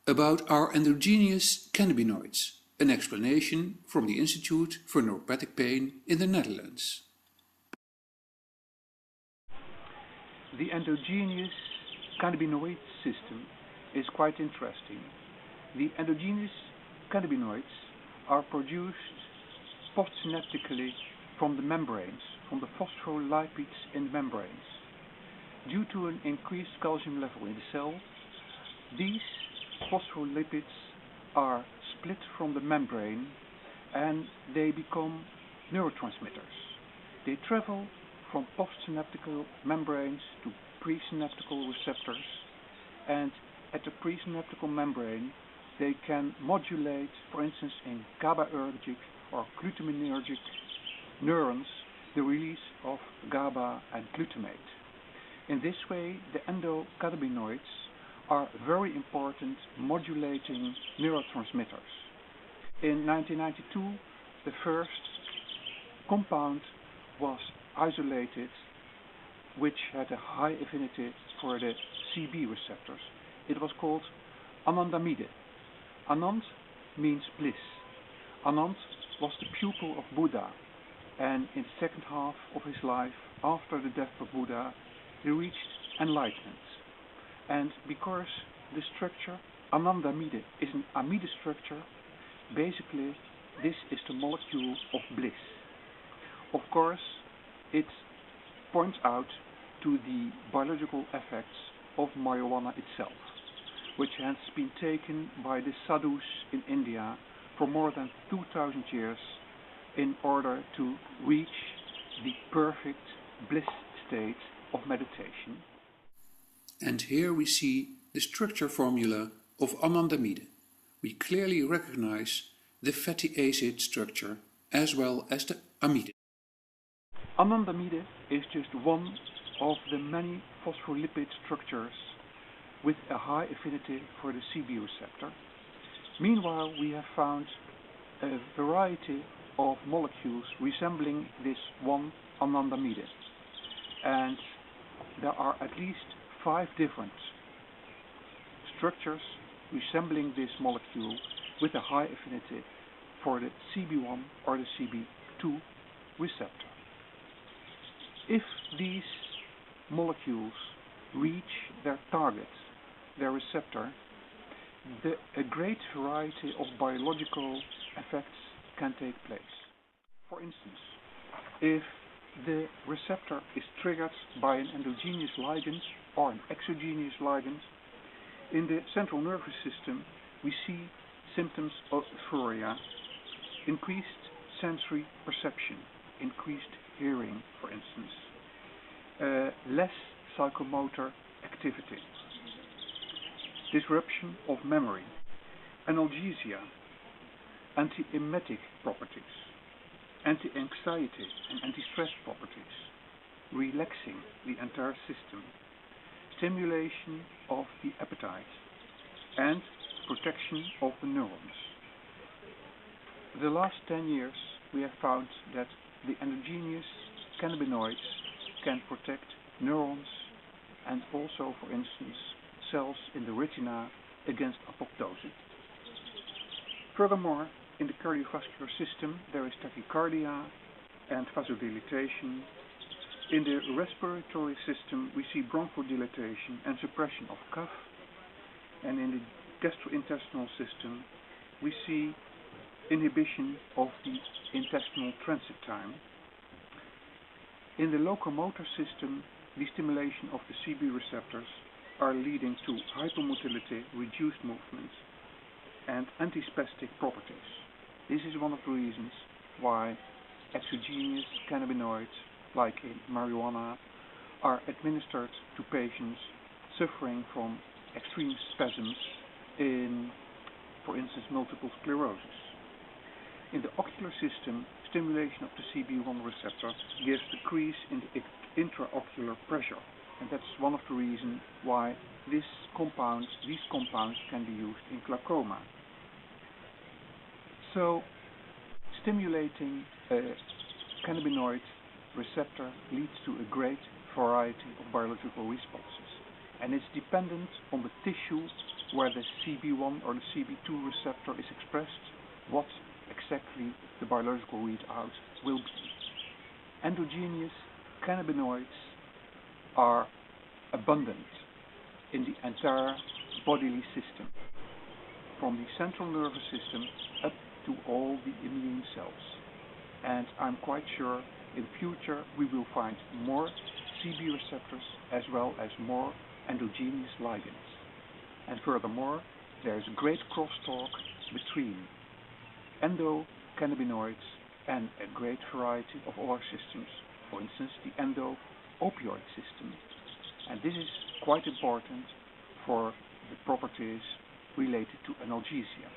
about our endogenous cannabinoids, an explanation from the Instituut for Neuropathic Pain in the Netherlands. The endogenous cannabinoid system is quite interesting. The endogenous cannabinoids are produced postsynaptically from the membranes, from the phospholipids in the membranes. Due to an increased calcium level in the cell, these phospholipids are split from the membrane and they become neurotransmitters. They travel from postsynaptical membranes to presynaptical receptors, and at the presynaptical membrane they can modulate, for instance in GABAergic or glutaminergic neurons, the release of GABA and glutamate. In this way, the endocannabinoids are very important modulating neurotransmitters. In 1992, the first compound was isolated which had a high affinity for the CB receptors. It was called anandamide. Anand means bliss. Anand was the pupil of Buddha, and in the second half of his life, after the death of Buddha, he reached enlightenment. And because the structure anandamide is an amide structure, basically this is the molecule of bliss. Of course, it points out to the biological effects of marijuana itself, which has been taken by the sadhus in India for more than 2000 years in order to reach the perfect bliss state of meditation. And here we see the structure formula of anandamide. We clearly recognize the fatty acid structure as well as the amide. Anandamide is just one of the many phospholipid structures with a high affinity for the CB receptor. Meanwhile, we have found a variety of molecules resembling this one anandamide, and there are at least 5 different structures resembling this molecule with a high affinity for the CB1 or the CB2 receptor. If these molecules reach their target, their receptor, a great variety of biological effects can take place. For instance, if the receptor is triggered by an endogenous ligand or an exogenous ligand, in the central nervous system we see symptoms of euphoria, increased sensory perception, increased hearing, for instance, less psychomotor activity, disruption of memory, analgesia, anti-emetic properties, anti-anxiety and anti-stress properties, relaxing the entire system, stimulation of the appetite, and protection of the neurons. The last 10 years we have found that the endogenous cannabinoids can protect neurons and also, for instance, cells in the retina against apoptosis. Furthermore, in the cardiovascular system there is tachycardia and vasodilatation. In the respiratory system we see bronchodilation and suppression of cough, and in the gastrointestinal system we see inhibition of the intestinal transit time. In the locomotor system, the stimulation of the CB receptors are leading to hypermotility, reduced movement, and antispastic properties. This is one of the reasons why exogenous cannabinoids, like in marijuana, are administered to patients suffering from extreme spasms in, for instance, multiple sclerosis. In the ocular system, stimulation of the CB1 receptor gives decrease in the intraocular pressure, and that's one of the reasons why these compounds can be used in glaucoma. So, stimulating a cannabinoid receptor leads to a great variety of biological responses, and it's dependent on the tissue where the CB1 or the CB2 receptor is expressed, what exactly the biological readout will be. Endogenous cannabinoids are abundant in the entire bodily system, from the central nervous system up to all the immune cells. And I'm quite sure in future we will find more CB receptors as well as more endogenous ligands. And furthermore, there is a great crosstalk between endocannabinoids and a great variety of other systems, for instance the endo-opioid system. And this is quite important for the properties related to analgesia.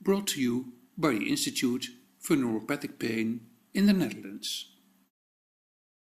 Brought to you by the Instituut for Neuropathic Pain in the Netherlands.